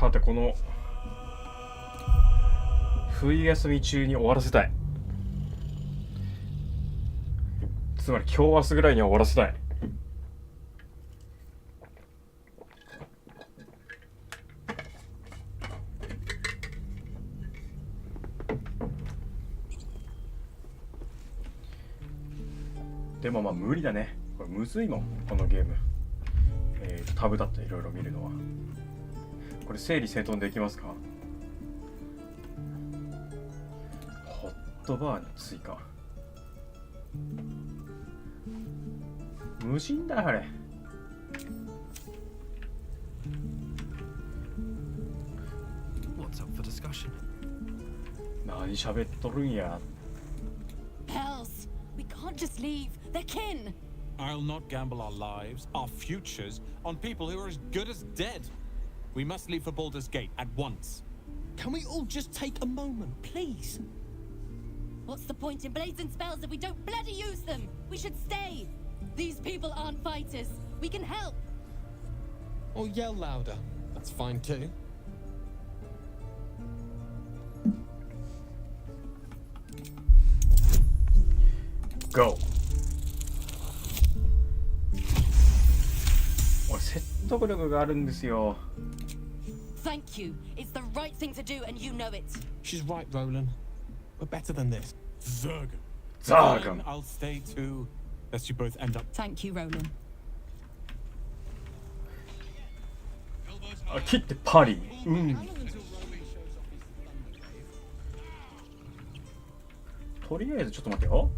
さてこの冬休み中に終わらせたい。つまり今日明日ぐらいには終わらせたい。でもまあ無理だね。これむずいもんこのゲーム。タブだったらいろいろ見るのは。これ整理整頓できますか？ホットバーに追加。無人だあれ。何喋っとるんや。Pals, we can't just leave. They're kin. I'll not gamble our lives, our futures, on people who are as good as dead. We must leave for Baldur's Gate at once. Can we all just take a moment, please? What's the point in blazing spells if we don't bloody use them? We should stay. These people aren't fighters. We can help. Or yell louder. That's fine too. Go. 俺説得力があるんですよ。Thank you. It's the right thing to do, and you know it. She's right, Roland. We're better than this. Zerg. Zargam. I'll stay too, lest you both end up. Thank you, Roland. あ、切ってパリ。うん。とりあえずちょっと待ってよ。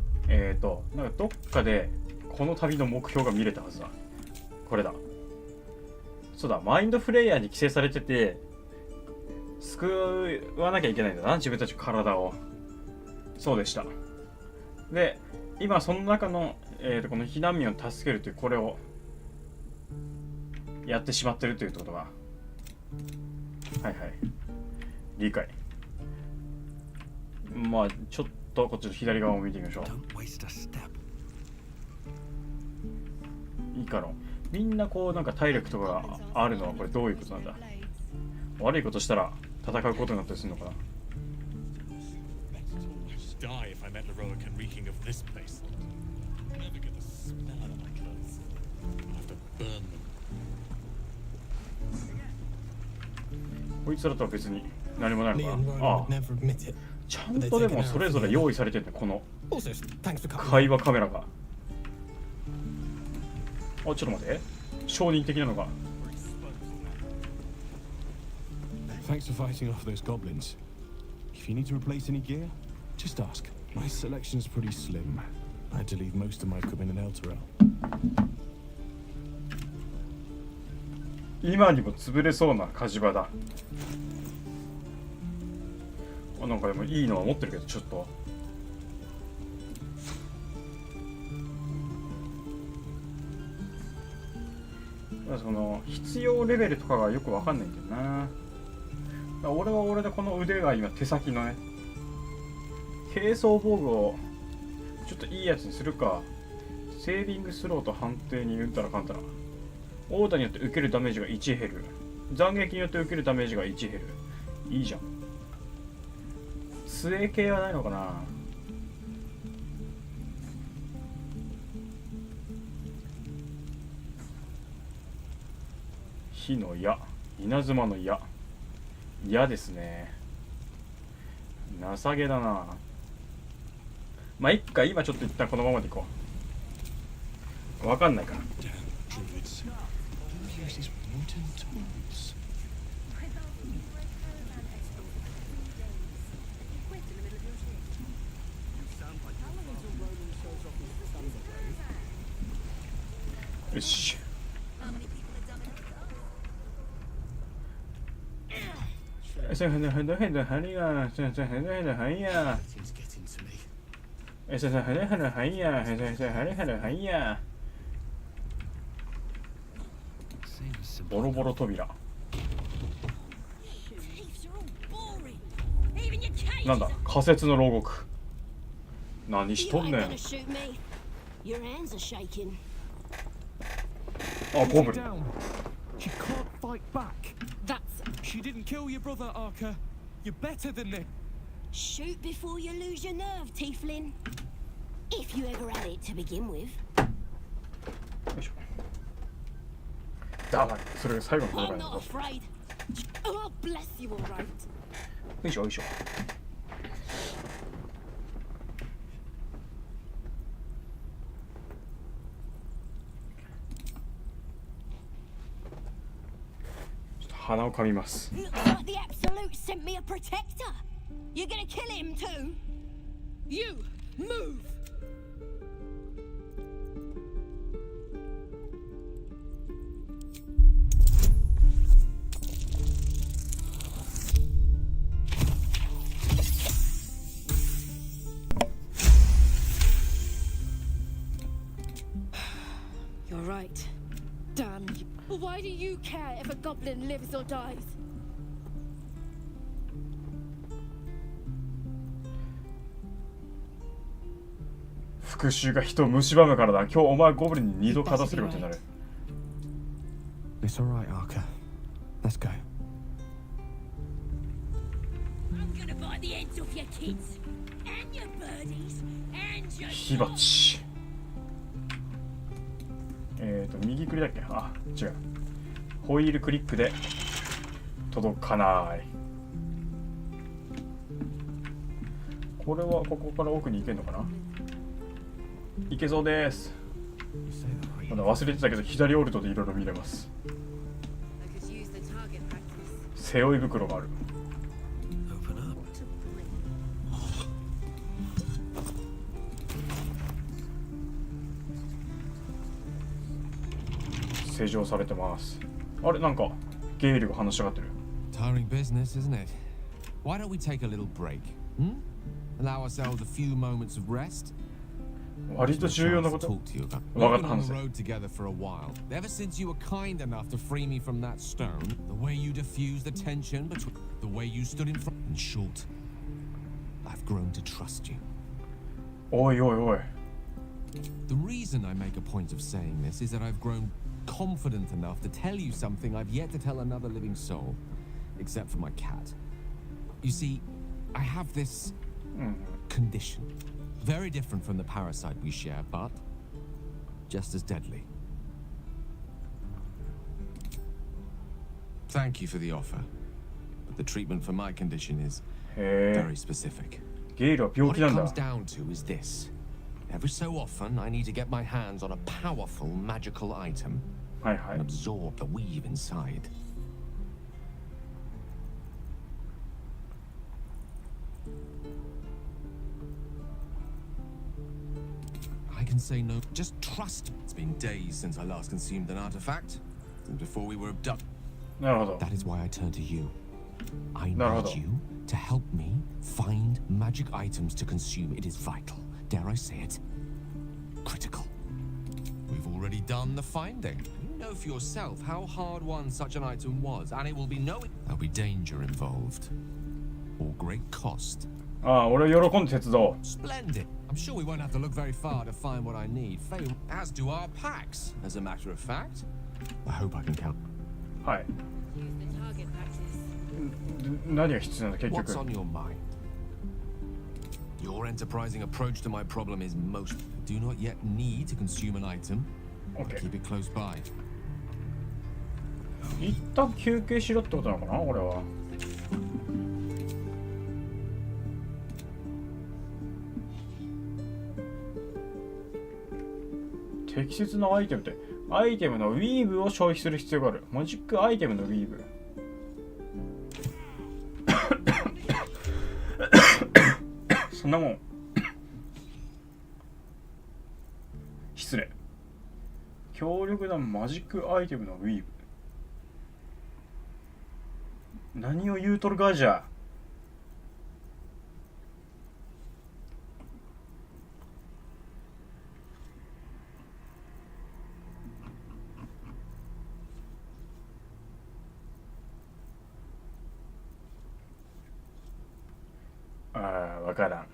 なんかどっかでこの旅の目標が見れたはずだ。これだ。そうだ、マインドフレイヤーに規制されてて、救わなきゃいけないんだな、自分たちの体を。そうでした。で、今その中の、この避難民を助けるというこれをやってしまってるということが。はいはい。理解。まあ、ちょっとこっちの左側を見てみましょう。いいかな。みんなこうなんか体力とかがあるのはこれどういうことなんだ。悪いことしたら戦うことになったりするのかな。こいつらとは別に何もないのかな。ああ、ちゃんとでもそれぞれ用意されてるんだ、この会話カメラが。あ、ちょっと待って、承認的なのが。Thanks for fighting off those goblins. If you need to replace any gear, just ask. My selection's pretty slim. I had to leave most of my equipment in Elturel. 今にも潰れそうな火事場だ。あ、なんかでもいいのは持ってるけど、ちょっと。その必要レベルとかがよくわかんないんだよな。俺は俺でこの腕が今手先のね、軽装防具をちょっといいやつにするか。セービングスローと判定にうんたらかんたら。オーダーによって受けるダメージが1減る。斬撃によって受けるダメージが1減る。いいじゃん。杖系はないのかな。火の矢、稲妻の矢。矢ですね。情けだな。まあいっか、今ちょっと一旦このままでいこう。わかんないから。よし。ボロボロ扉。なんだ、仮設の牢獄。何しとんねん。あ、ゴブリン。You didn't kill your brother, Arca. You're better than this. Shoot before you lose your nerve, Tiefling. If you ever had it to begin with. よいしょ。だまれ、それが最後の戦い I'm なんだ not afraid. Oh, bless you, all right. よいしょよいしょ。ちょっと鼻を噛みます。 Looks like the Absolute sent me a protector. You're gonna kill him too? You, move! You're right. Damn you. Why do you care if a goblin lives or dies? 復讐が人を蝕むからだ。今日お前ゴブリンに2度勝たせることになる。 It's all right, Arca. Let's go. I'm gonna bite the heads off your kids and your birdies and your 火鉢。右クリだっけ？あ、違う。ホイールクリックで届かない。これはここから奥に行けるのかな？行けそうです。まだ忘れてたけど左オルトでいろいろ見れます。背負い袋がある。施錠されてます。あれなんかゲイルが話し上がってる。 Tiring business, isn't it? Why don't we take a little break? Allow ourselves a few moments of rest. 割と重要なこと。 Talk to you about. 分かっ We've た been on 話 the せ。 road together for a while. Ever since you were kind enough to free me from that stone, the way you diffused the tension between, the way you stood in front. In short, I've grown to trust you. おいおいおい。 The reason I make a point of saying this is that I've grown confident enough to tell you something I've yet to tell another living soul, except for my cat. You see, I have this condition, very different from the parasite we share, but just as deadly. Thank you for the offer, but the treatment for my condition is へ very specific. え。ゲイルは病 What 気 it なんだ。 comes down to is this. Every so often, I need to get my hands on a powerful magical item はいはい and。absorb the weave inside. I can say no. Just trust. It's been days since I last consumed an artifact. Since before we were abducted. なるほど。 That is why I turn to you. I need なるほど。 you to help me find magic items to consume. It is vital. Dare I say it? Critical. We've already done the finding. You know for yourself how hard-won such an item was, and it will be no... There'll be danger involved. Or great cost. ああ、俺は喜んで手伝おう。 Splendid. I'm sure we won't have to look very far to find what I need. As do our packs, as a matter of fact. I hope I can count. はい。 Use the target practice. 何が必要なんだ結 What's 局。 on your mind? Your enterprising approach to my problem is most... Do not yet need to consume an item. OK。 Keep it close by. 一旦休憩しろってことなのかな俺は。適切なアイテムってアイテムのウィーブを消費する必要がある。マジックアイテムのウィーブ。そんなもん。失礼。強力なマジックアイテムのウィーブ。何を言うとるかじゃ。ああ、わからん。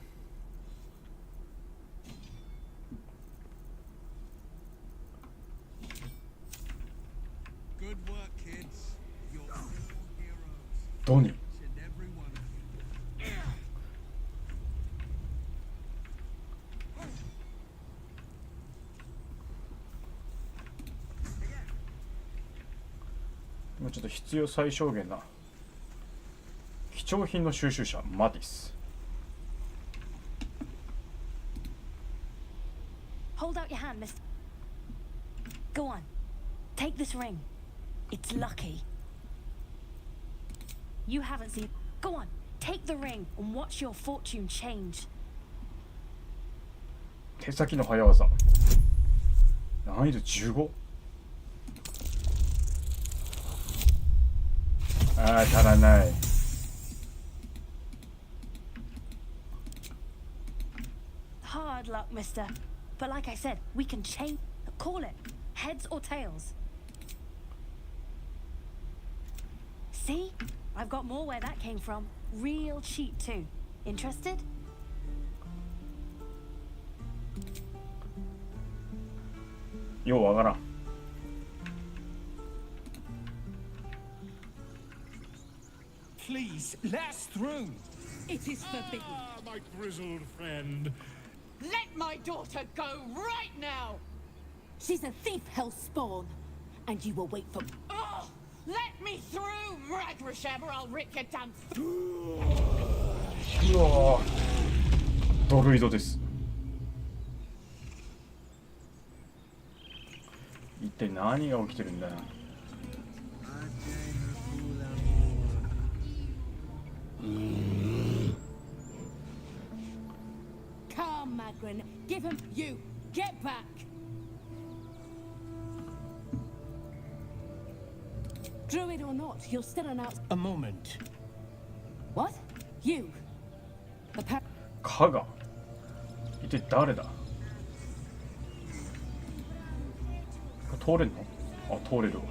Good work, kids. You're all heroes. ドニー。もうちょっと必要最小限な貴重品の収集者マティス。 Hold out your hand, mister. Go on. Take this ring. It's lucky. You haven't seen... Go on. Take the ring and watch your fortune change. 手先の早技。難易度 15？ ああ、足らない。Hard luck, mister. But like I said, we can change... Call it. Heads or tails. See? I've got more where that came from. Real cheap too. Interested? Yo, わからん。Please, let us through. It is forbidden. Ah, my grizzled friend. Let my daughter go right now! She's a thief, hellspawn. And you will wait for... Oh, let me through, Ragrasham, or I'll rip your damn... うわー、ドルイドです。一体何が起きてるんだよ。Come, Magrin. Give him... You. Get back. Druid or not, you're still an out... A moment. What? You. The pa... カガ。一体誰だ。通れんの？あ、通れるわ。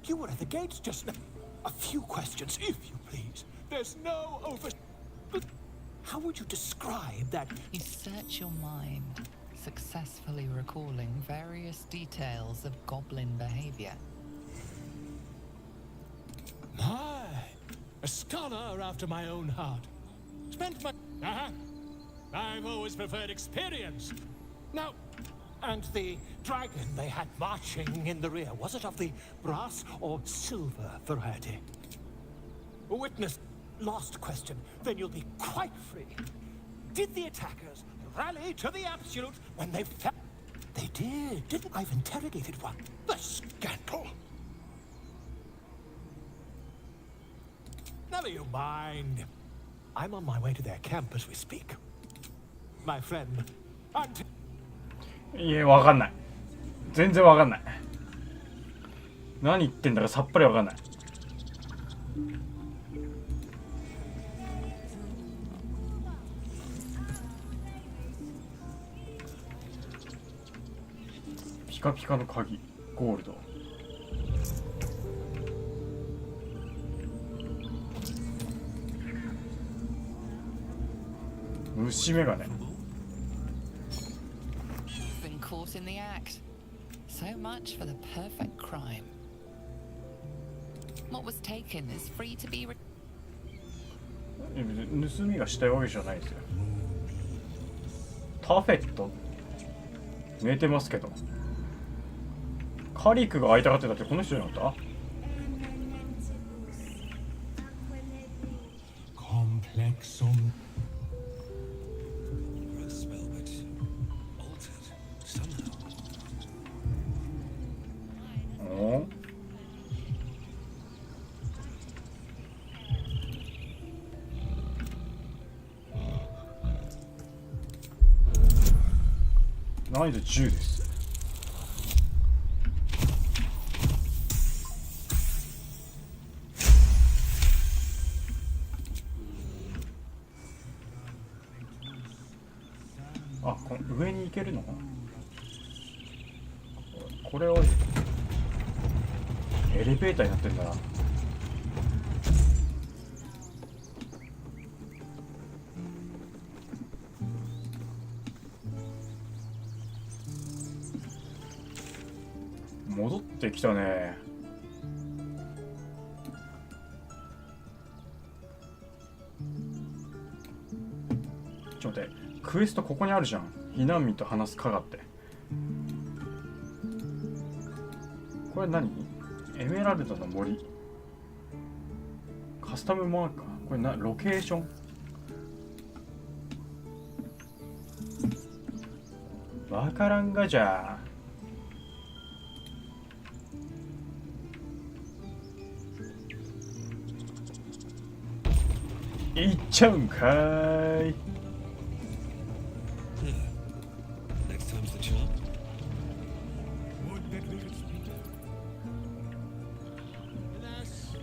You were at the gates just now. A few questions, if you please. There's no over... But how would you describe that? You search your mind, successfully recalling various details of goblin behavior. My, a scholar after my own heart. Spent my... I've always preferred experience. Now, and the dragon they had marching in the rear, was it of the brass or silver variety? A witness, last question, then you'll be quite free. Did the attackers rally to the absolute when they fell? They did, didn't I've interrogated one. The scandal! Never you mind. I'm on my way to their camp as we speak. My friend, until... いや、わかんない。全然わかんない。何言ってんだかさっぱりわかんない。ピカピカの鍵、ゴールド。虫眼鏡。Been caught in the act. So much for the perfect crime. What was taken is free to be... 盗みがしたいわけじゃないですよ。タフェット寝てますけど。カリクが会いたがってたってこの人じゃなかった？ Complexum.お？難易度10です。あ、この上に行けるのかな。これをエレベーターになってんだな。戻ってきたね。ちょっと待って、クエストここにあるじゃん。避難民と話すかがって。これ何？エメラルドの森。カスタムマーカー。これロケーション。わからんがじゃ。行っちゃうんかーい。Next time's the charm. Alas,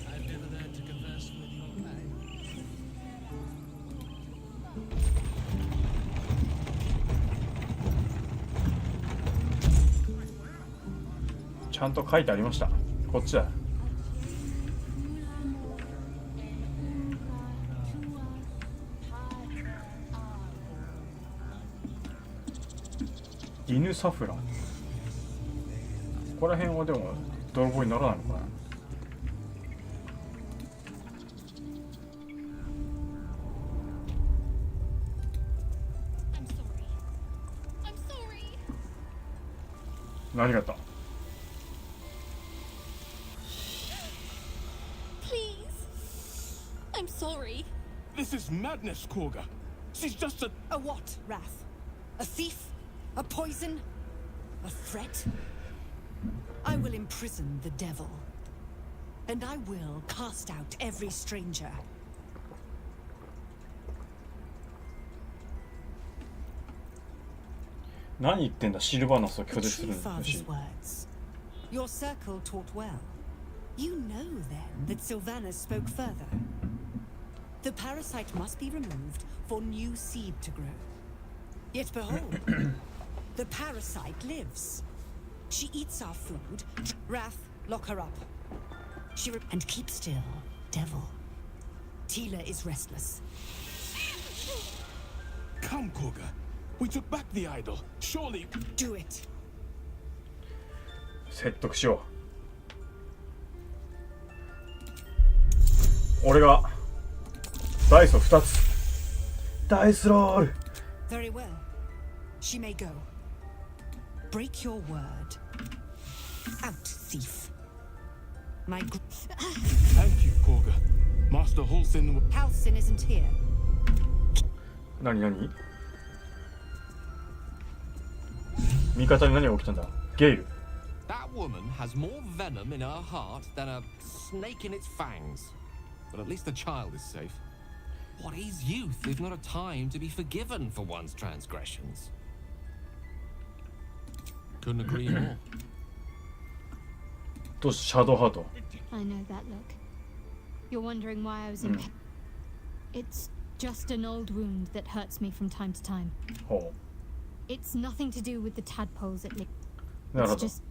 I've never learned to converse with your kind. ちゃんと書いてありました。こっちだ。犬サフラン。ここら辺はでも泥棒にならないのかな。何があった？ Please. I'm sorry. This is madness, Korga. She's just a... A what, Wrath? A thief? A poison? A threat? I will imprison the devil. And I will cast out every stranger. 何言ってんだ。シルバーナスを拒 The 絶す true るんだ father's し。 words. Your circle taught well. You know then that Sylvanas spoke further. The parasite must be removed for new seed to grow. Yet behold, the parasite lives. She eats our food. Wrath, lock her up. And keep still, devil. Tila is restless. Come, Korga. We took back the idol. Surely... Do it. 説得しよう。俺がダイスを2つ。ダイスロール。 Very well. She may go. Break your word. Out, thief. My Thank you, Korga. Master Halsin... Halcyon isn't here. 何味方に何が起きたんだ。ゲイル。 That woman has more venom in her heart than a snake in its fangs. But at least the child is safe. What is youth if not a time to be forgiven for one's transgressions? Couldn't agree more. どうしシャドウハート。 I know that look. You're wondering why I was in pain. It's just an old wound that hurts me from time to time. ほ It's nothing to do with the tadpoles at least. う。なるほ It's ど。 just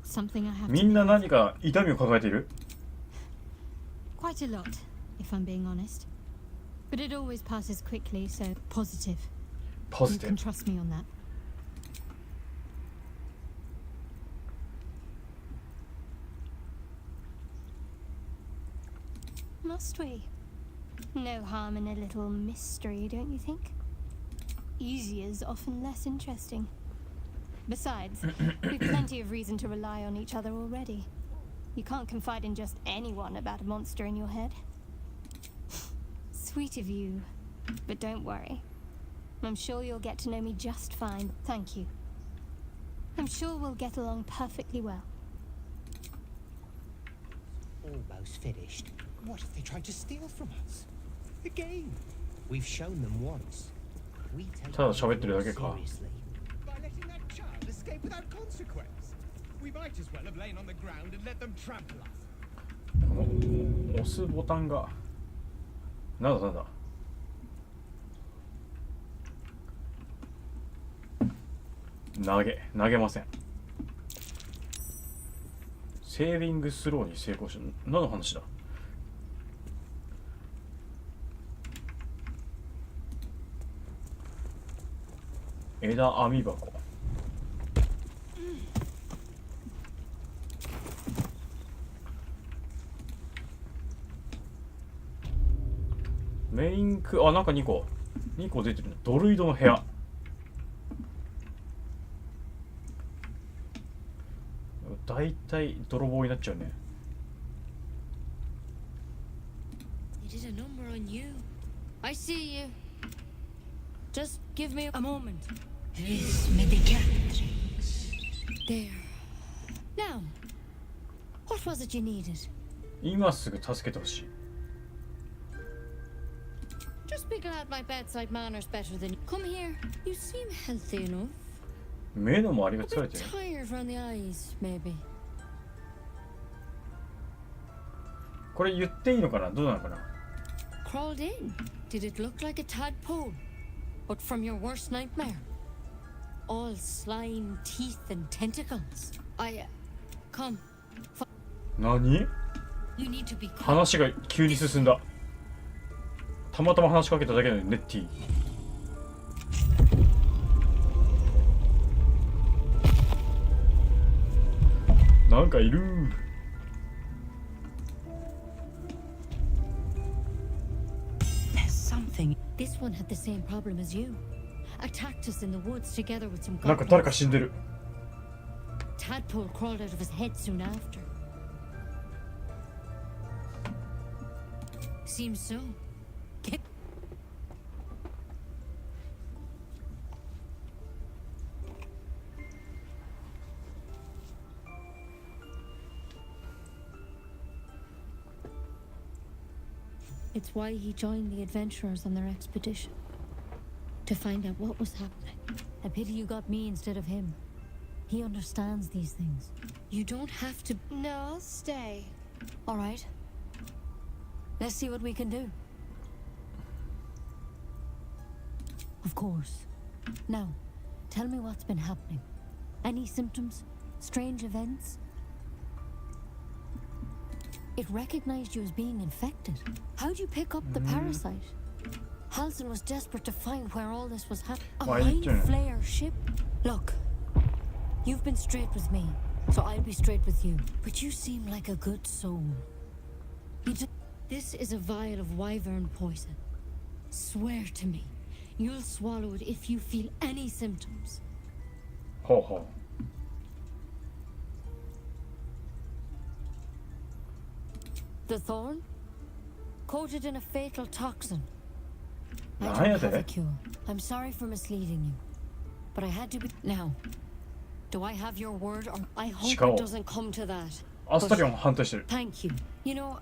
something I have み to んな何か痛みを抱えている。 quite a lot, if I'm being honest. But it always passes quickly, so positive. ポジ You ティ can ブ。 trust me on that. Must we? No harm in a little mystery, don't you think? Easier's often less interesting. Besides, we've plenty of reason to rely on each other already. You can't confide in just anyone about a monster in your head. Sweet of you, but don't worry. I'm sure you'll get to know me just fine. Thank you. I'm sure we'll get along perfectly well. Almost finished. What if they tried to steal from us? Again? We've shown them once. We take ただ喋ってるだけ it か。 seriously. By letting that child escape without consequence. We might as well have lain on the ground and let them trample us. この押すボタンがなんだ投げません。セービングスローに成功した。何の話だ。枝網箱。メインク、あ、なんか2個出てるね。ドルイドの部屋。だいたい泥棒になっちゃうね。They did a number on you. I see you. Just give me a moment. Res medicatrix. There. Now, what was it you needed? 今すぐ助けてほしい。Just be glad my bedside manner's better than you. Come here. You seem healthy enough. 目の周りが A 疲れ bit てる。 tired around the eyes, maybe. これ言っていいのかな、どうなのかな。 Crawled in. Did it look like a tadpole? But from your worst nightmare? All slime, teeth, and tentacles. Come. 何？ You need to be calm. 話が急に進んだ。たまたま話しかけただけなのにネッティ。なんかいる。 There's something. This one had the same problem as you. Attacked us in the woods together with some なんか誰か死んでる。 Tadpole crawled out of his head soon after. Seems so. Get It's why he joined the adventurers on their expedition. To find out what was happening. A pity you got me instead of him. He understands these things. You don't have to. No, I'll stay. All right. Let's see what we can do. Of course. Now, tell me what's been happening. Any symptoms? Strange events? It recognized you as being infected. How'd you pick up the parasite? Halsin was desperate to find where all this was happening. A mind flayer ship? Look, you've been straight with me, so I'll be straight with you. But you seem like a good soul. This is a vial of wyvern poison. Swear to me, you'll swallow it if you feel any symptoms. ほうほ The thorn? Coated in a fatal toxin. I なんや don't have で a cure. I'm sorry for misleading you. But I had to be... Now, do I have your word or... I hope しかも it doesn't come to that. アスタリオンも反対してる。 Thank you. You know,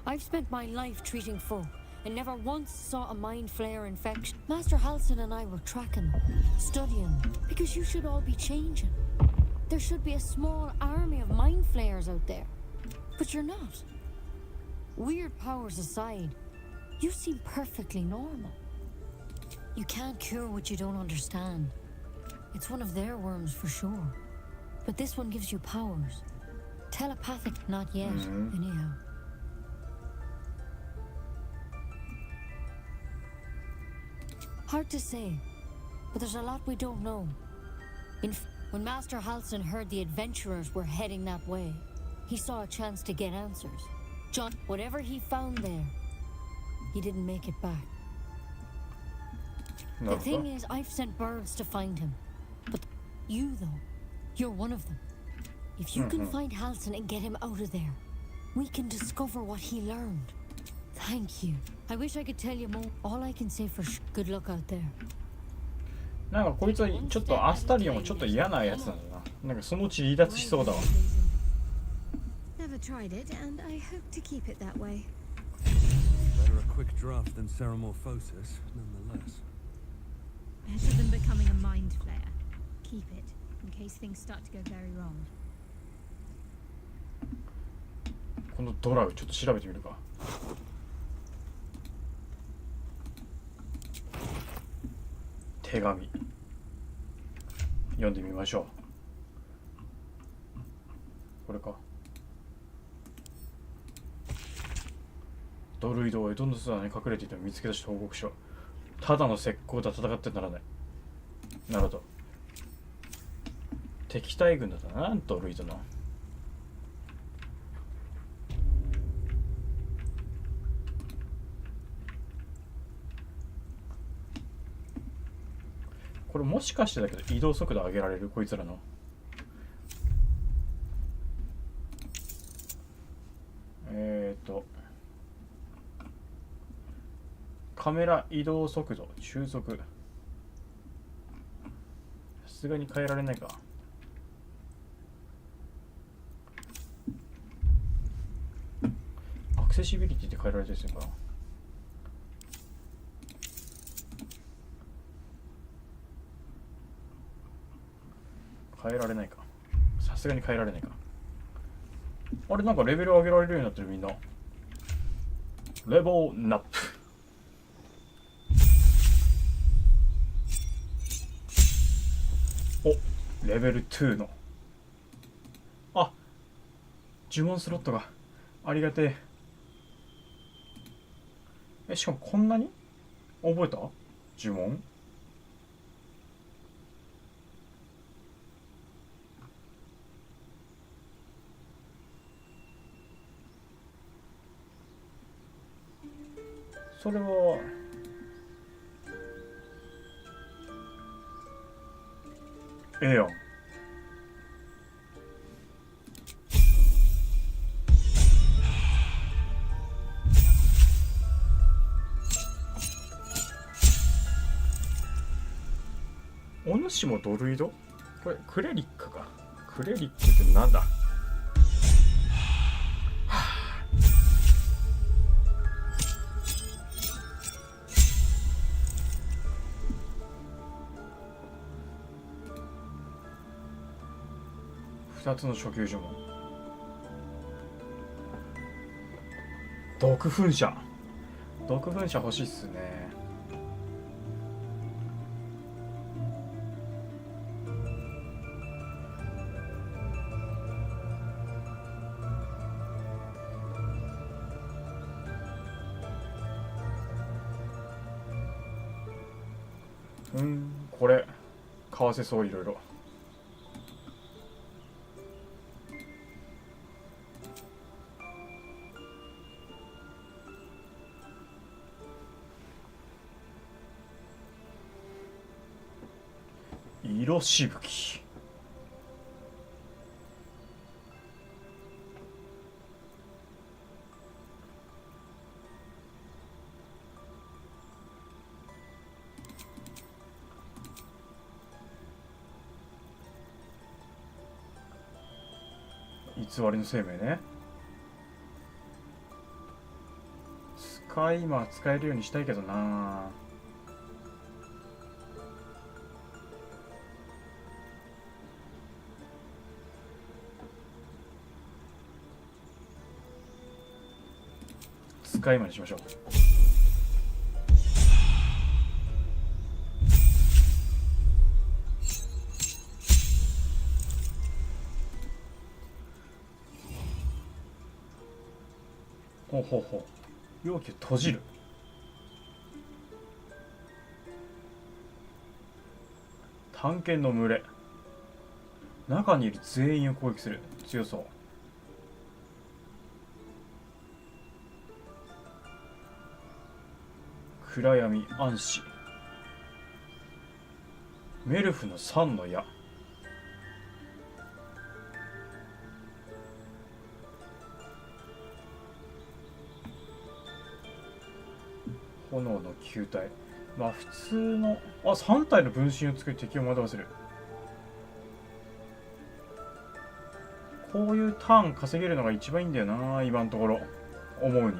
I've spent my life treating folk and never once saw a mind flare infection. Master Halsin and I were tracking them, studying them, because you should all be changing. There should be a small army of mind flayers out there. But you're not. Weird powers aside, you seem perfectly normal. You can't cure what you don't understand. It's one of their worms for sure. But this one gives you powers. Telepathic, not yet, anyhow. Hard to say, but there's a lot we don't know. When Master Halsin heard the adventurers were heading that way, he saw a chance to get answers. John, whatever he found there, he didn't make it back. The thing is, I've sent birds to find him. But you, though, you're one of them. If you can find Halsin and get him out of there, we can discover what he learned. Thank you. I wish I could tell you more. All I can say for good luck out there. なんかこいつはちょっとアスタリオンもちょっと嫌なやつなんだな。なんかそのうち離脱しそうだわ。 Never tried it, and I hope to keep it that way. Better a quick draft than ceramorphosis, nonetheless. Better than becoming a mind flayer. Keep it, in case things start to go very wrong. このドラウちょっと調べてみるか。手紙読んでみましょう。これか。ドルイドをエドの巣穴に隠れていて見つけ出した報告書。ただの石膏とは戦ってならない。なるほど。敵対軍だったな、ドルイドの。これもしかしてだけど移動速度上げられるこいつらの。カメラ移動速度中速、さすがに変えられないか。アクセシビリティって変えられてるんですよか。変えられないか。さすがに変えられないか。あれなんかレベル上げられるようになってるみんな。レベルナップ。お、レベル2の。あ、呪文スロットがありがてえ。しかもこんなに覚えた呪文。それはええやん。お主もドルイド？これクレリックか。クレリックってなんだ？2つの初級呪文。毒噴射。毒噴射欲しいっすね。これ買わせそう、いろいろ。色しぶき。偽りの生命ね。今使えるようにしたいけどな。使い魔にしましょう。ほうほうほう。容器を閉じる。探検の群れ。中にいる全員を攻撃する。強そう。暗闇暗視。メルフの3の矢。炎の球体。まあ普通の3体の分身を作り敵を惑わせる。こういうターン稼げるのが一番いいんだよな、今のところ思うに。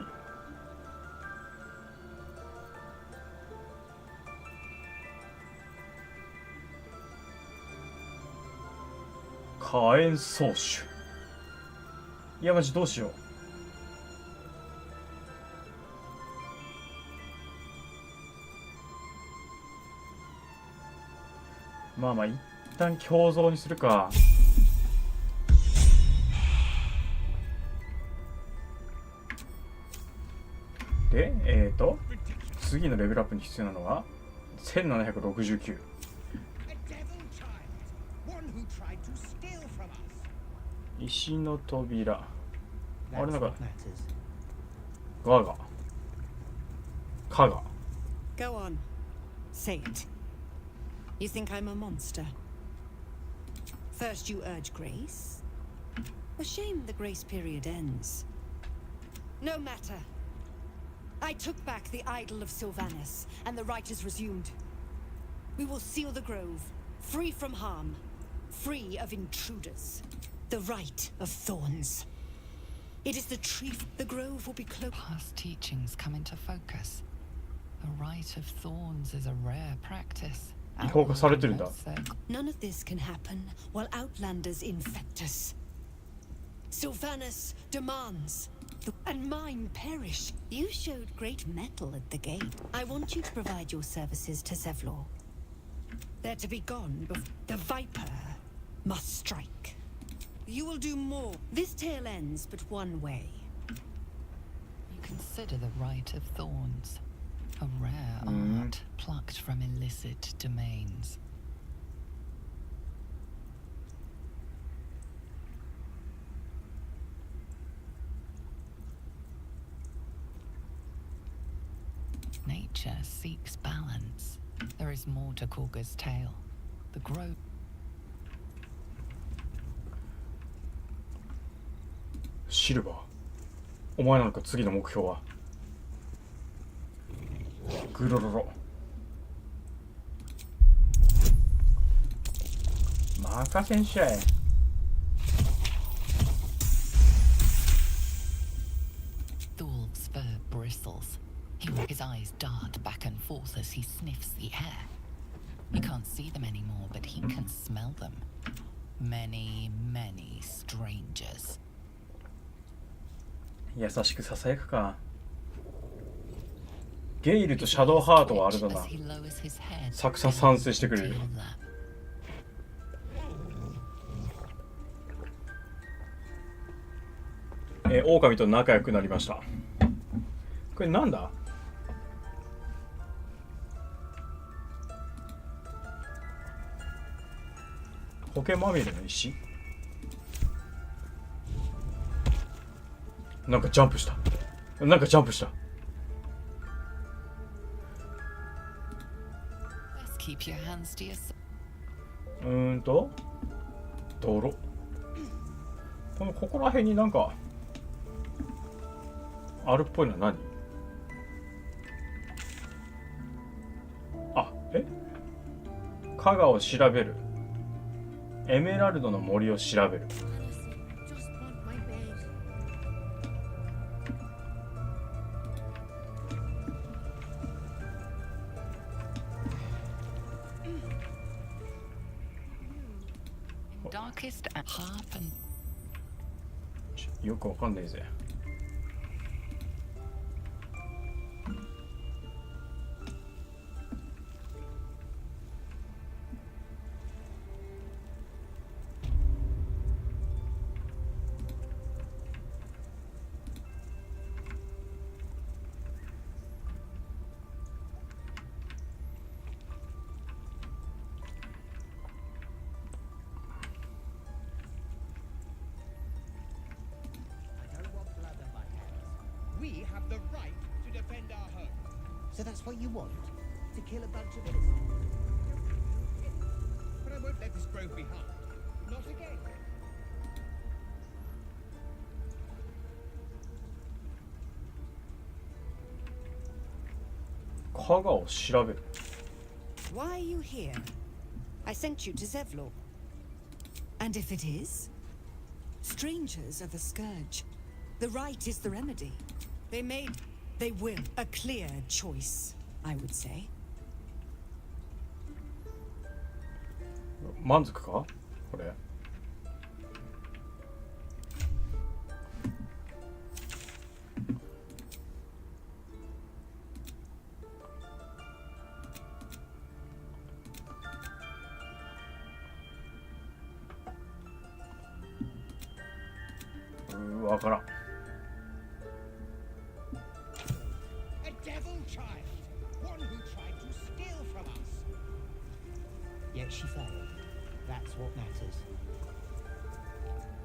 火炎総手。いやマジどうしよう。まあまあ一旦胸像にするか。で次のレベルアップに必要なのは1769。石の扉。あれなんかガガカガ。 Go on. Say it. You think I'm a monster? First you urge grace. A shame the grace period ends. No matter. I took back the idol of Sylvanus, and the rite is resumed. We will seal the grove, free from harm, free of intruders. The rite of thorns. It is the tree. The grove will be closed. Past teachings come into focus. The rite of thorns is a rare practice. 評価されてるんだ。 None of this can happen while outlanders infect us. Sylvanus demands, and mine perish. You showed great mettle at the gate. I want you to provide your services to Zevlor. They're to be gone before the Viper must strike. You will do more. This tale ends but one way. You consider the rite of thorns a rare art plucked from illicit domains. Nature seeks balance. There is more to Korga's tale. The growth. シルバー、お前なのか次の目標は。グロロロ。任せんしゃい。Thul's fur bristles. His eyes dart back and forth as he sniffs the air. You can't see them anymore, but he can smell them. Many, many strangers. 優しくささやくか。ゲイルとシャドウハートはあれだな。作者賛成してくれる。狼と仲良くなりました。これなんだ？苔まみれの石？なんかジャンプした。なんかジャンプした。泥。ここら辺になんかあるっぽいのは何？あ、加賀を調べる。エメラルドの森を調べる。よくわかんないぜ。We have the right to defend our home. So that's what you want? To kill a bunch of innocents? But I won't let this grove be harmed. Not again. 加賀を調べる。Why are you here? I sent you to Zevlor. And if it is? Strangers are the scourge. The rite is the remedy. They will. A clear choice, I would say. 満足かこれ。わからん。Yet she failed. That's what matters.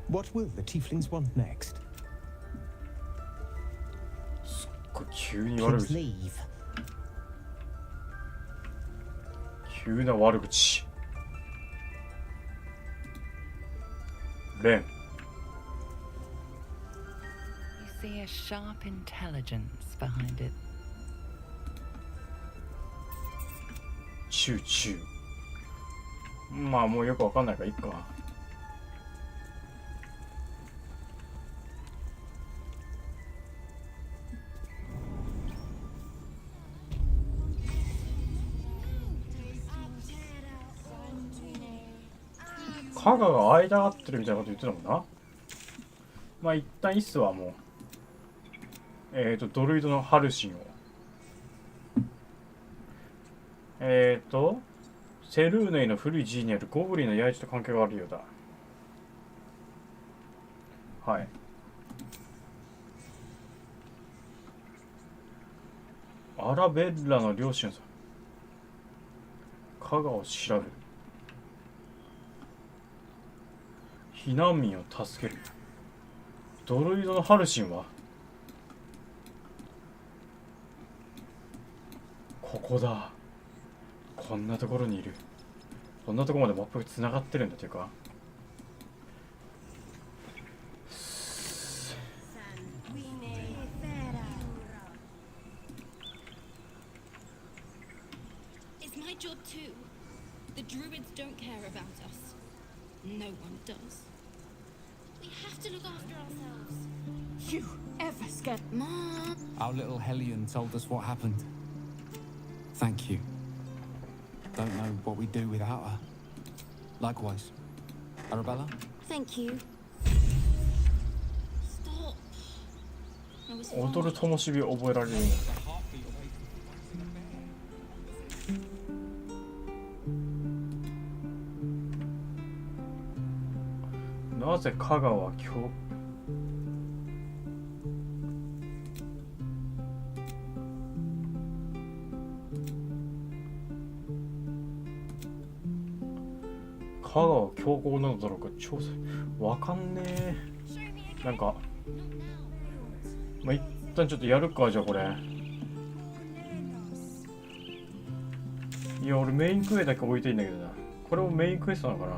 What will the tieflings want next? すっごい急に悪 Please 口。 leave. 急な悪口。レン。 You see a sharp intelligence behind it. チューチュー。まあもうよくわかんないからいいか。加賀が間がってるみたいなこと言ってたもんな。まあ一旦イスはもうドルイドのハルシンをセルーネイの古い寺院にあるゴブリンのヤイチと関係があるようだ。はい。アラベッラの両親さん。加賀を調べる。避難民を助ける。ドルイドのハルシンはここだ。こんなところにいる。こんなところまでマップがつながってるんだというか。It's my job too. The druids don't care about us. No one does. We have to look after ourselves. You ever scared Mom? Our little Hellion told us what happened. Thank you. Don't know what we'd do without her. Likewise. Arabella? Thank you. Stop. I was 踊る灯火を覚えられる。なぜ加賀は今日加賀は強豪なのだろうか。調査わかんねえ。なんかまあ一旦ちょっとやるか。じゃあこれいや俺メインクエだけ置いていいんだけどな。これもメインクエストなのかな。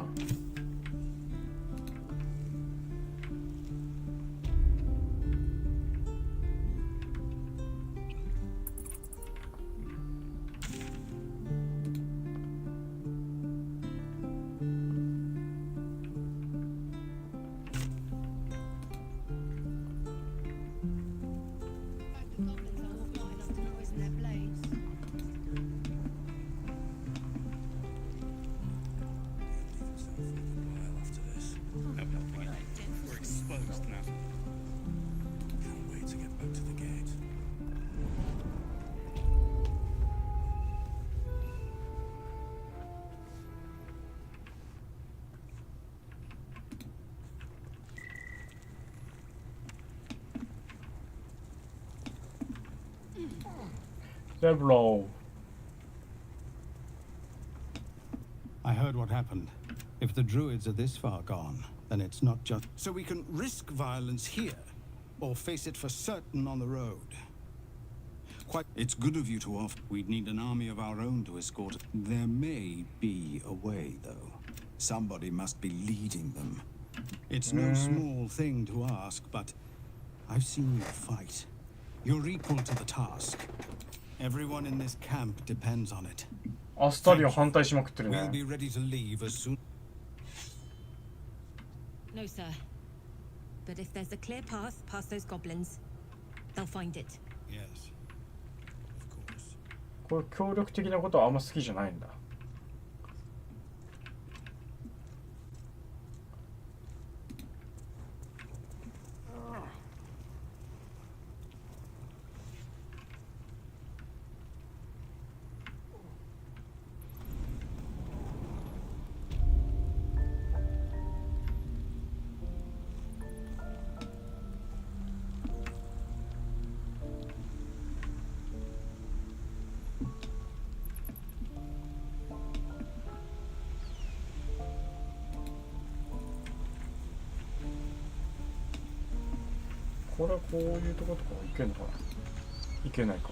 Several. I heard what happened. If the druids are this far gone, then it's not just... So we can risk violence here, or face it for certain on the road. Quite... It's good of you to offer. We'd need an army of our own to escort it. There may be a way, though. Somebody must be leading them. It's no small thing to ask, but I've seen you fight. You're equal to the task. Everyone in this camp depends on it. アスタリオ反対しまくってるね。 We'll be ready to leave as soon. No, sir. But if there's a clear path past those goblins, they'll find it. Yes. Of course. これ協力的なことはあんま好きじゃないんだ。これはこういうとことか行けんのかな。行けないか。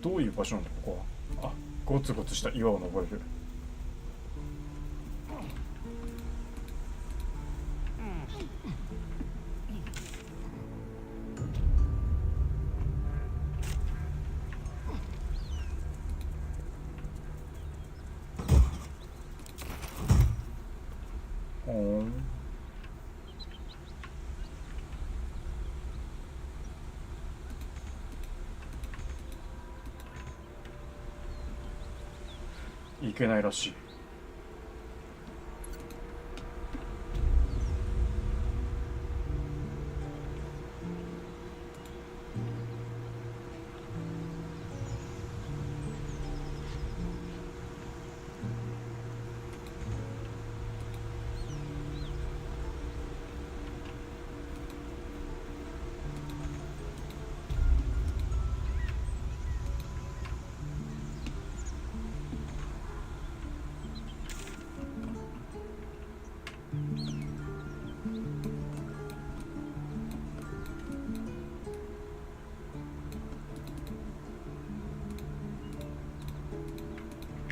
どういう場所なんだここは。あ、ゴツゴツした岩を登れる。いけないらしい。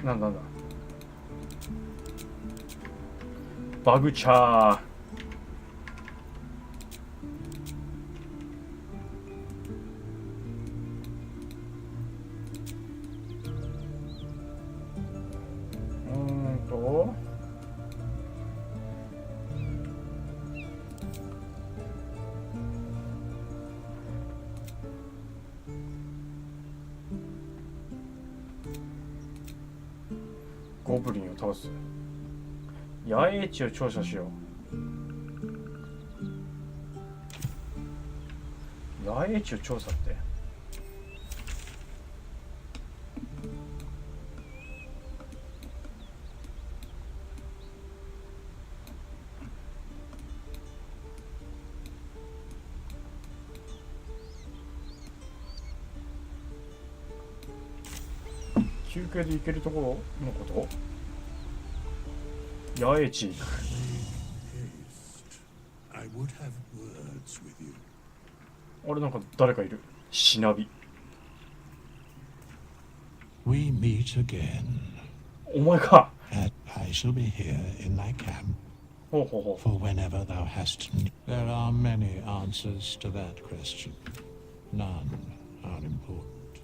なんだバグチャー。ゴブリンを倒す。野営地を調査しよう。野営地を調査って休憩で行けるところのこと？野営地。あれなんか誰かいる。シナビ。We meet again. お前か。I shall be here in thy camp. For whenever thou hast need. There are many answers to that question. None are important.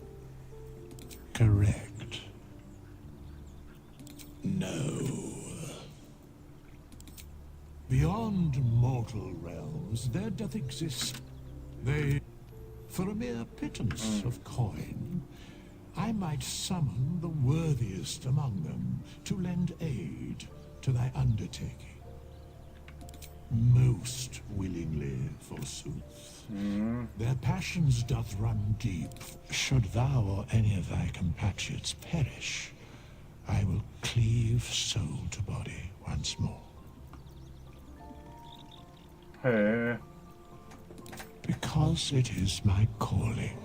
Correct. No. Beyond mortal realms, there doth exist. They, for a mere pittance of coin, I might summon the worthiest among them to lend aid to thy undertaking. Most willingly, forsooth. Their passions doth run deep. Should thou or any of thy compatriots perish, I will cleave soul to body once more. Hey. Because it is my calling.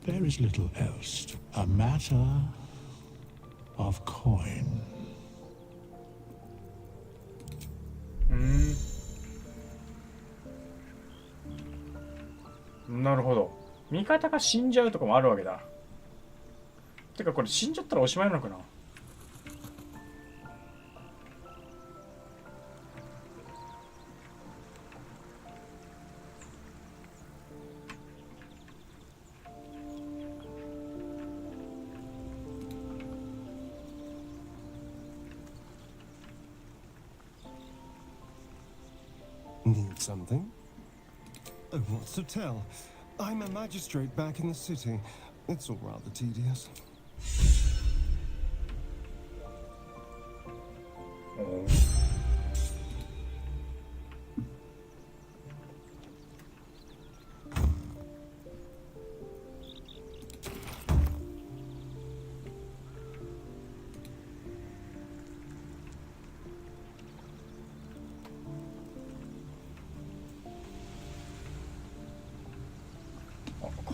There is little else. A matter of coin. なるほど。味方が死んじゃうとかもあるわけだ。てかこれ死んじゃったらおしまいなのかな。Need something? Oh, what's to tell? I'm a magistrate back in the city. It's all rather tedious. Oh.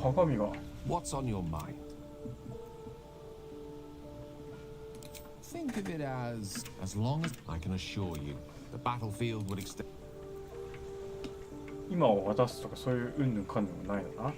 鏡が。 What's on your mind? Think of it as long as I can assure you, the battlefield would extend. 今を渡すとかそういううんぬんかんぬんもないのかな。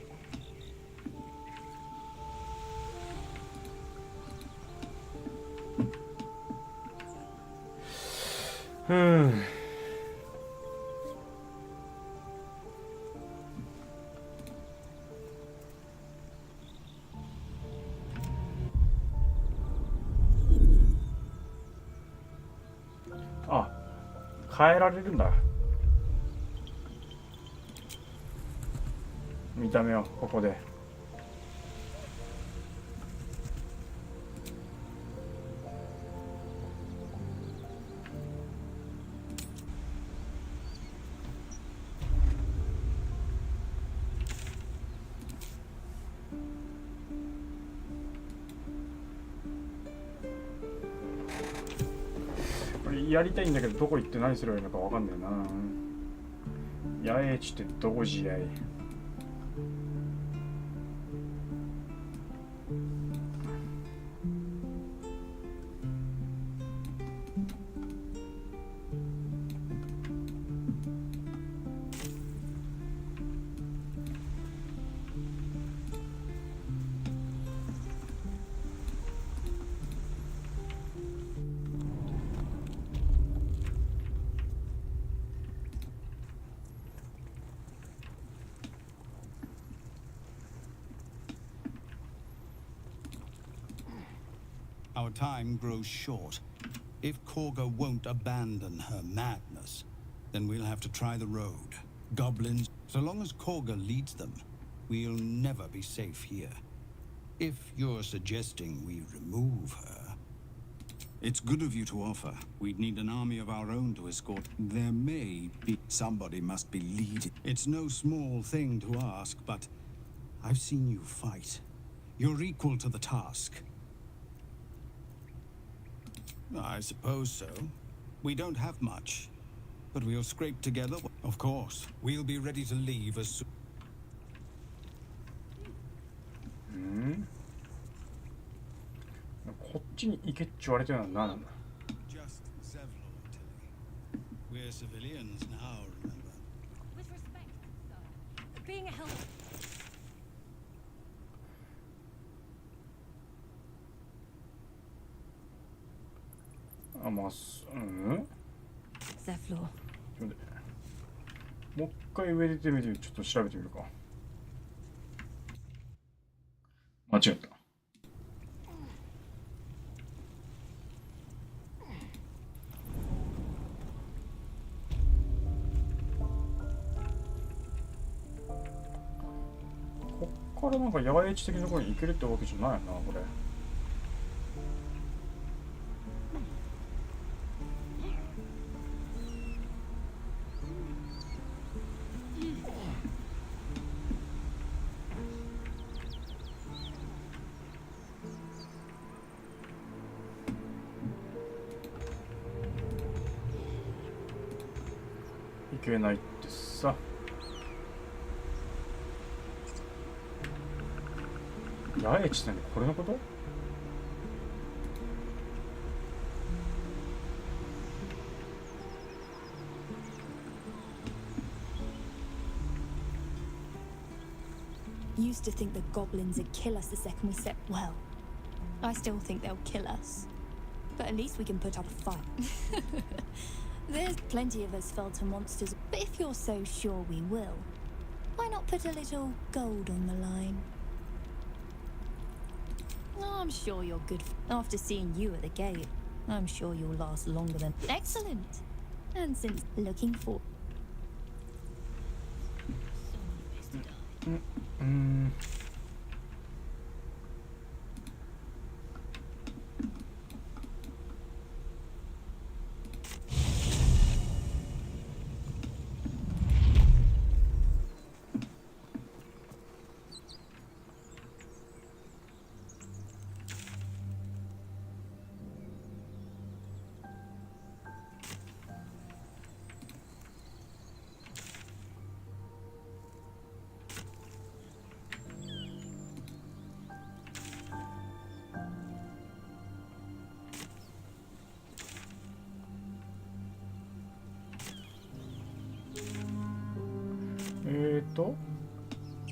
あ、変えられるんだ。見た目をここで。これやりたいんだけど、どこ行って何すればいいのかわかんないな。野営地ってどこじゃい。Our time grows short. If Korga won't abandon her madness, then we'll have to try the road. Goblins, so long as Korga leads them, we'll never be safe here. If you're suggesting we remove her... It's good of you to offer. We'd need an army of our own to escort. There may be... Somebody must be leading. It's no small thing to ask, but I've seen you fight. You're equal to the task. I suppose so. We don't have much, but we'll scrape together. Of course, we'll be ready to leave as soon. Just Zevlor, Tilly. We're civilians now, remember? With respect, sir. Being a help. あ、まあ、ゼフロー。もう一回上でてみて、ちょっと調べてみるか。間違った。こっからなんか野営地的なところに行けるってわけじゃないな、これ。いけないってさ。野営地ってこれのこと？Used to think the goblins would kill us the second we set. Well, I still think they'll kill us. But at least we can put up a fight. There's plenty of us fell to monsters, but if you're so sure we will, why not put a little gold on the line? Oh, I'm sure you're good. After seeing you at the gate, I'm sure you'll last longer than... Excellent! And since looking for...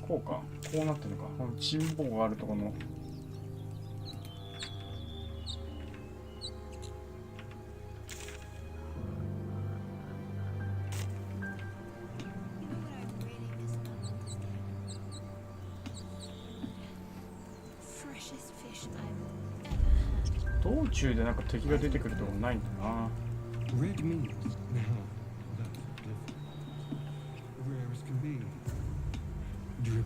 こうか。こうなってるのか。この沈没があるところの。freshest fish I've ever had. 道中でなんか敵が出てくるとこないんだな。 Red meat. Now, that's different. Rare as can be. Dripping.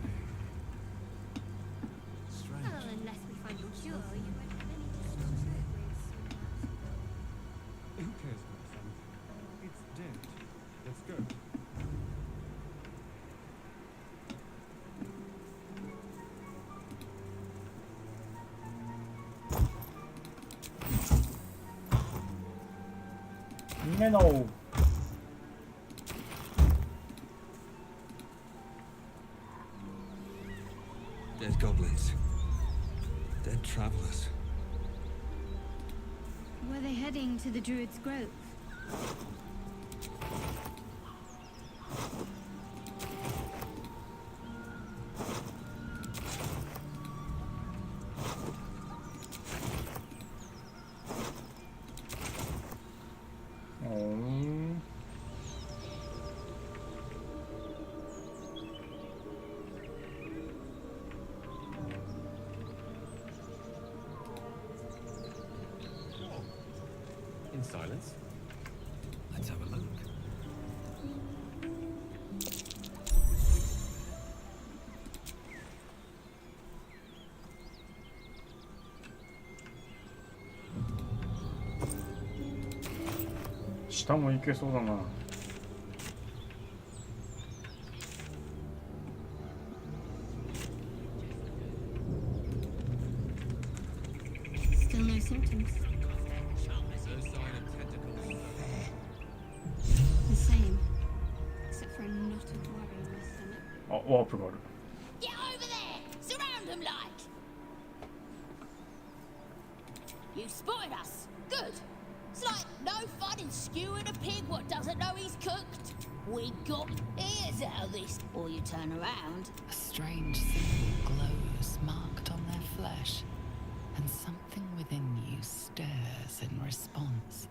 Well, unless we find a cure, you won't have any difficulty. Who cares about something? It's dead. Let's go. No. Dead goblins. Dead travelers. Were they heading to the Druid's Grove? In silence. Let's have a look. Oh. 下も行けそうだな。 Still no symptoms. The same, except for a knot of worry in my stomach. あ、ワープがある。 Get over there! Surround them like! You spotted us! Good! It's like no fun in skewing a pig what doesn't know he's cooked. We got... Here's how this... Or you turn around. A strange symbol glows marked on their flesh, and something within you stirs in response.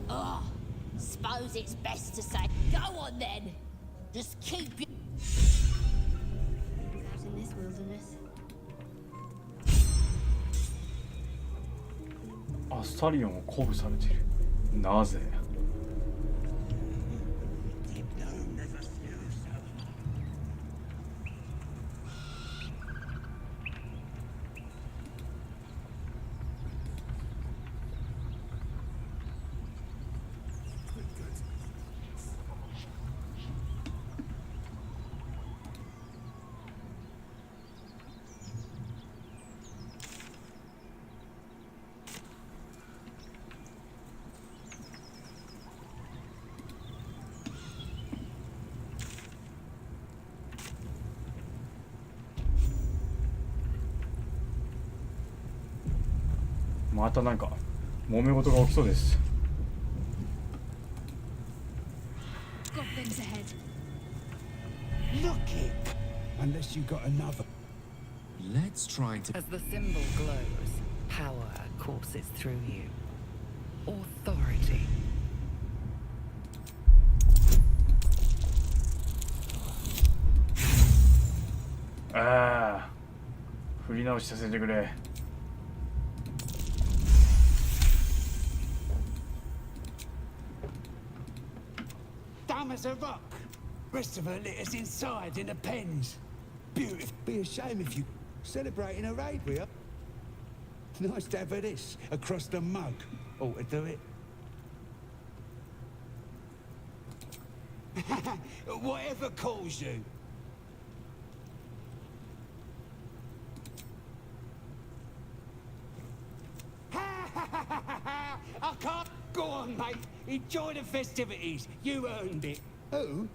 Oh, suppose it's best to say, go on then. Just keep your... Out in this wilderness. アスタリオンを鼓舞されている。なぜ？ またなんか揉め事が起きそうです。 Goblins ahead. Look it! Unless you got another. Let's try to... As the symbol glows, power courses through you. Authority.ああ、振り直しさせてくれ。 Dumb as a rock. Rest of her lit us inside in the pens. Beautiful. Be a shame if you celebrating a raid we are. Nice to have this across the mug. Ought to do it. Whatever calls you. I can't. Go on, mate. Enjoy the festivities. You earned it. Who?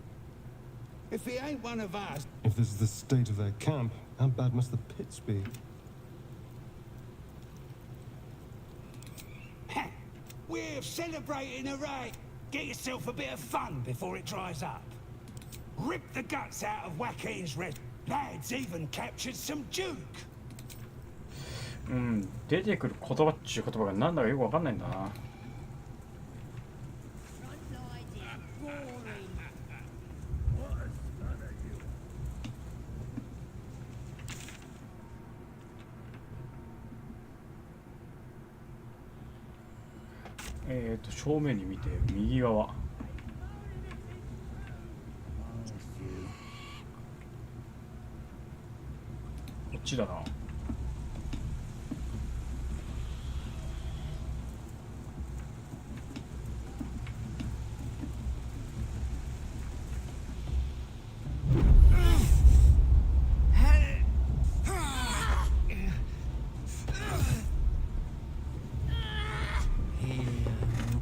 If he ain't one of us. If this is the state of their camp, how bad must the pits be? We're celebrating a raid. Get yourself a bit of fun before it dries up. Rip the guts out of Joaquin's red. Lads even captured some Duke. うん、出てくる言葉っちゅう言葉がなんだかよくわかんないんだな。正面に見て右側。こっちだな。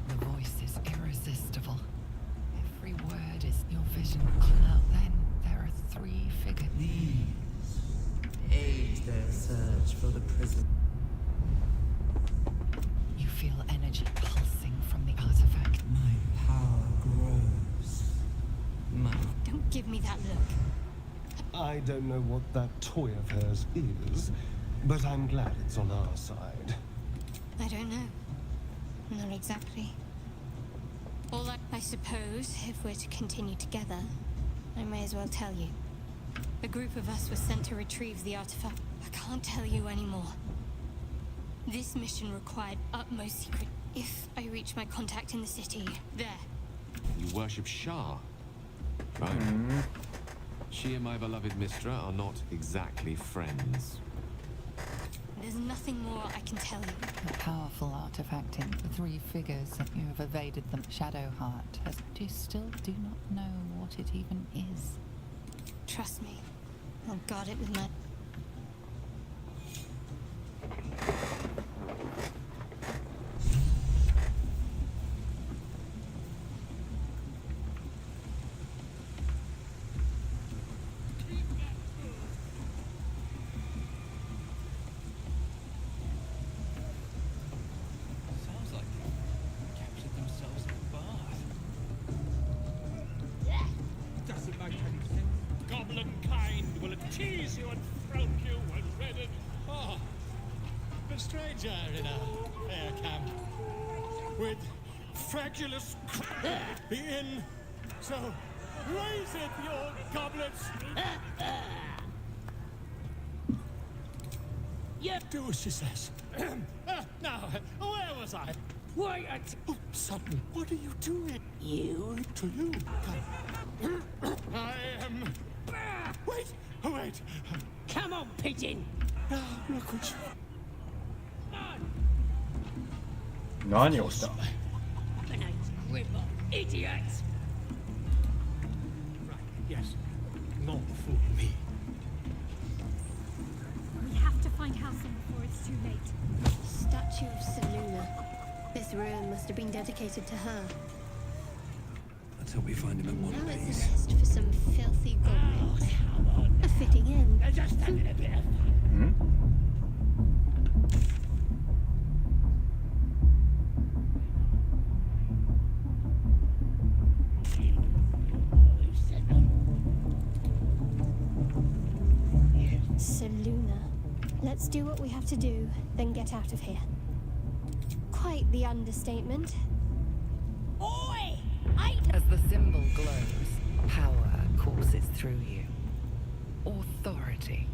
The voice is irresistible. Every word is your vision cloud. Then there are three figures. Aid their search for the prison. You feel energy pulsing from the artifact. My power grows. Don't give me that look. I don't know what that toy of hers is, but I'm glad it's on our side. I don't know. Not exactly. All that, I suppose, if we're to continue together, I may as well tell you. A group of us was sent to retrieve the artifact. I can't tell you anymore. This mission required utmost secret. If I reach my contact in the city, there. You worship Shah? Right. She and my beloved Mistra are not exactly friends. There's nothing more I can tell you. A powerful artifact in the three figures. You have evaded them. Shadowheart has. You still do not know what it even is. Trust me. I'll guard it with my... Sounds like they captured themselves in a bath. Doesn't make any sense. Goblin kind will tease you and throat you when ready. Oh, a stranger in a fair camp with fragulous the inn. So raise it, your goblets. Yep. Do as she says. Now, where was I? Wait, Oh, suddenly, what are you doing? you. To you. Come. I am. Wait, wait. Come on, pigeon. Now, look what you. 何をした？ Eliminate ripper idiots. Right, yes. Not fool me. We have to find Halcyon before it's too late. Statue of Seluna. This ruin must have been dedicated to her. Let's hope we find him in one Now it's piece. a nest for some filthy goblins. A fitting end. Just having a bit of Seluna. Let's do what we have to do, then get out of here. Quite the understatement. Oi! As the symbol glows, power courses through you. Authority.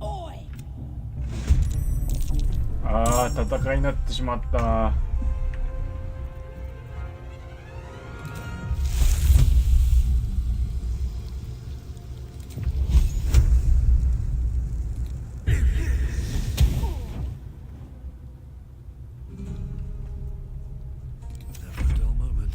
Oi! ああ、戦いになってしまった。Never a dull moment.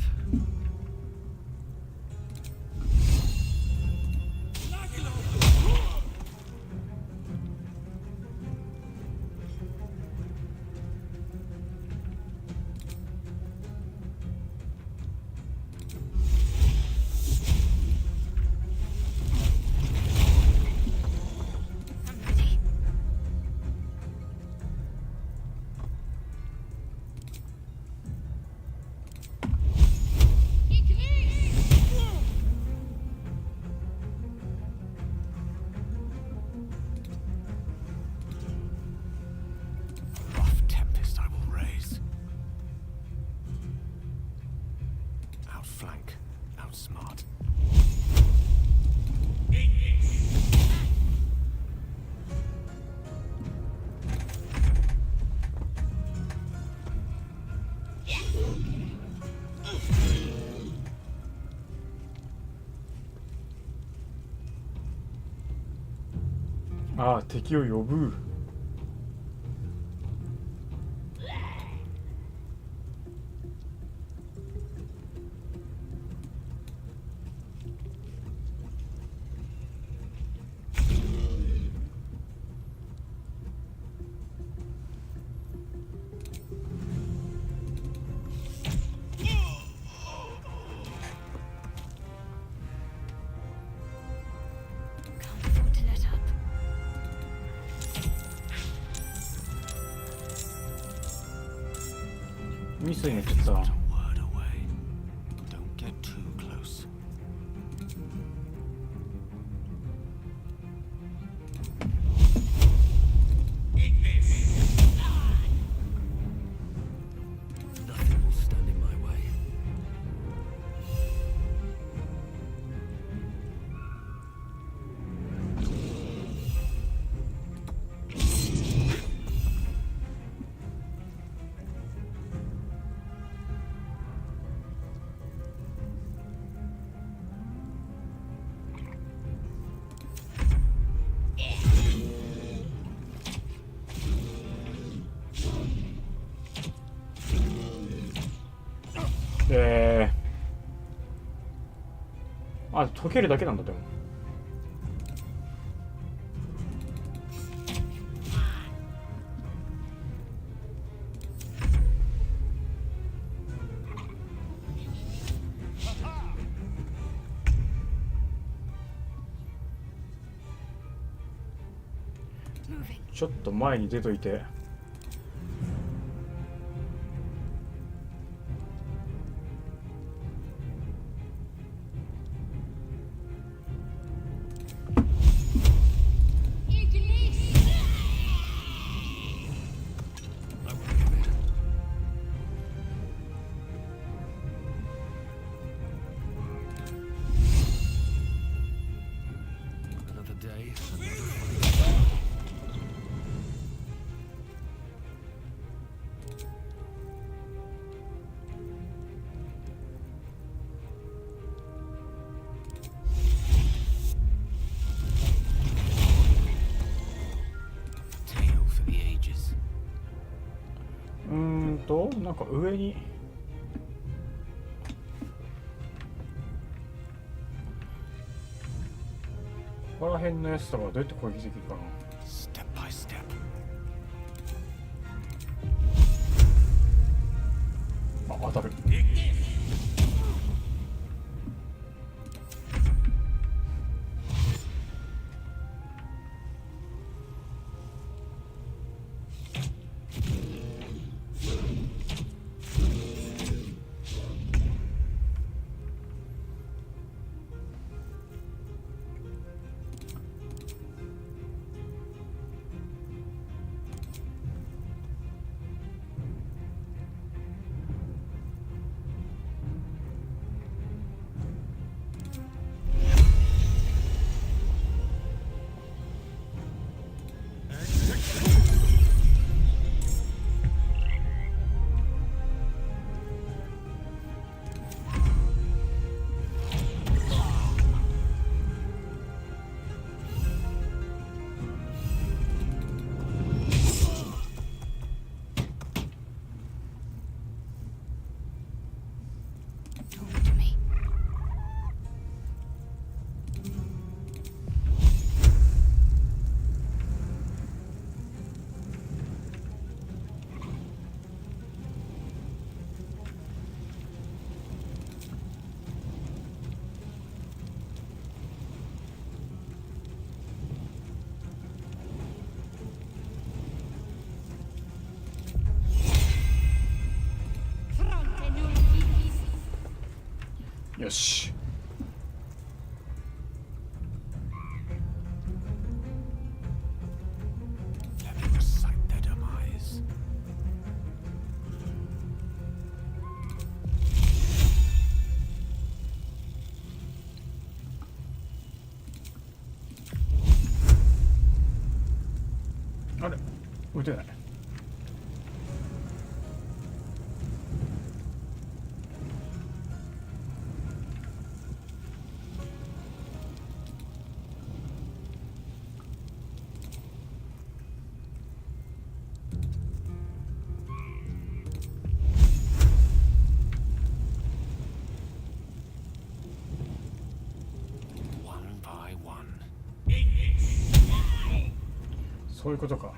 ああ、敵を呼ぶ。ミスになっちゃった。Don't get too close. Nothing will stand in my way.あ、溶けるだけなんだ。でもちょっと前に出といて。Another day, Tale for the ages. なんか上に。ここら辺のやつとかどうやって攻撃できるかな。 Step by step. あ、当たる。よし。Let me recite their demise. あれ、撃てない。そういうことか。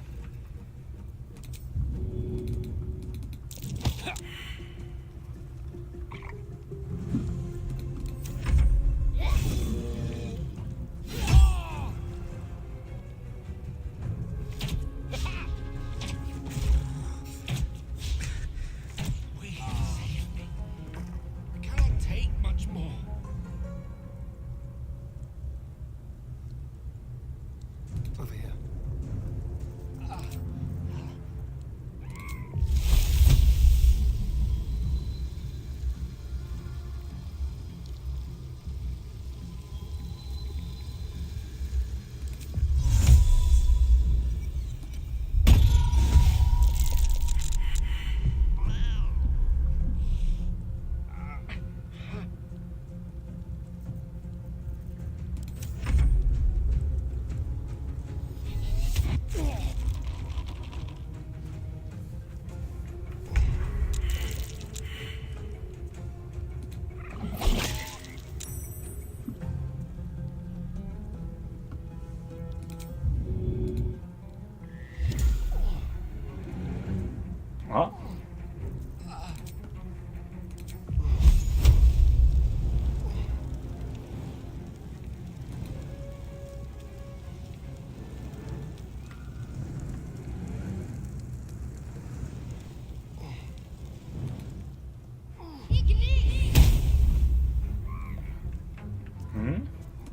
あ、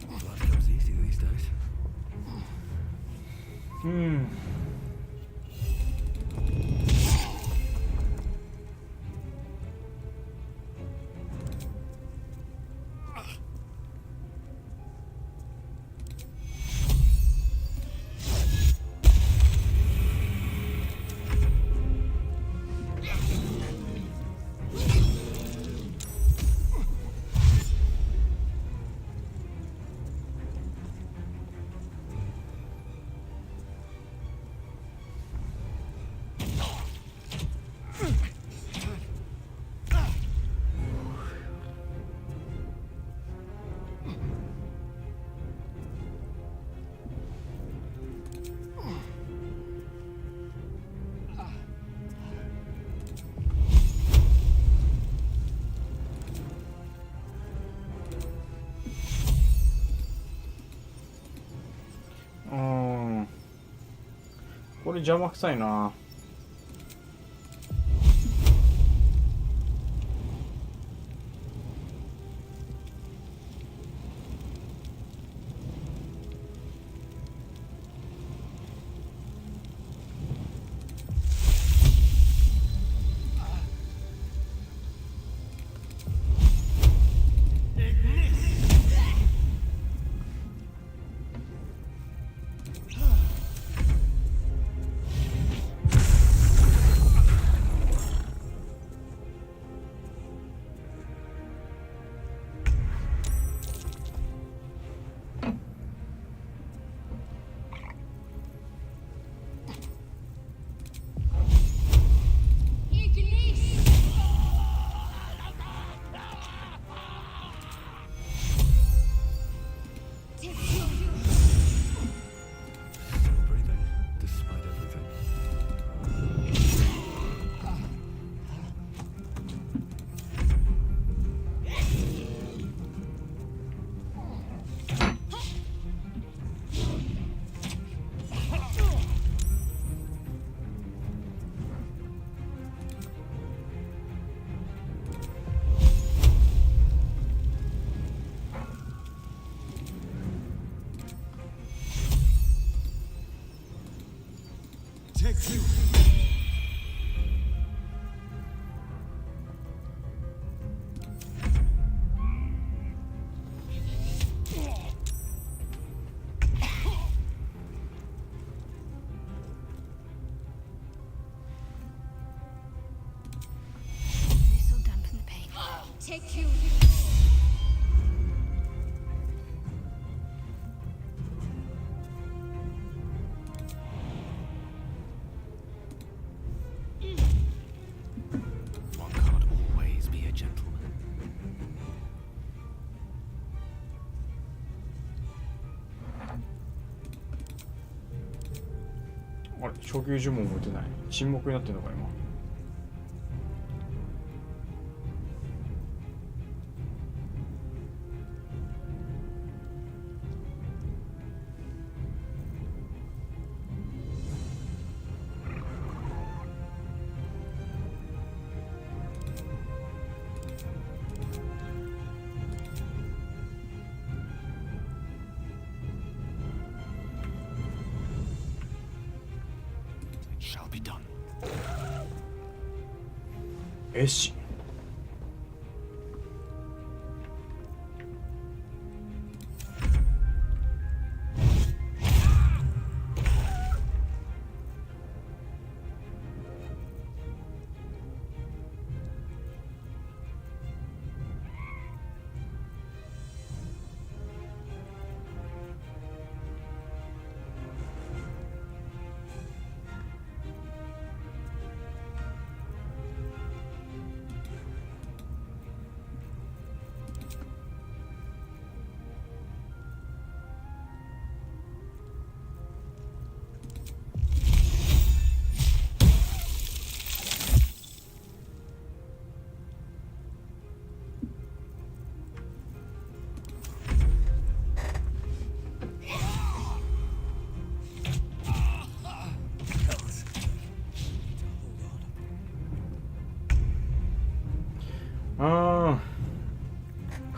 Blood comes easy these days. うん。これ邪魔くさいな。Take you. One can't always be a gentleman. あれ、初級呪文も打てない。沈黙になってるのか今。Shall be done. 絵師。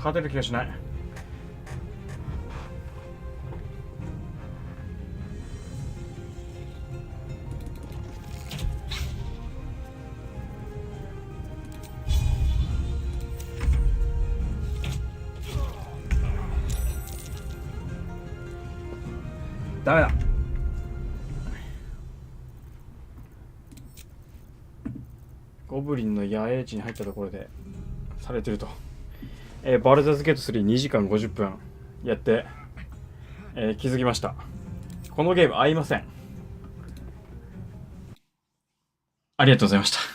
勝てる気がしない。ダメだ。ゴブリンの野営地に入ったところでされてると。バルダーズゲート3 2時間50分やって、気づきました。このゲーム合いません。ありがとうございました。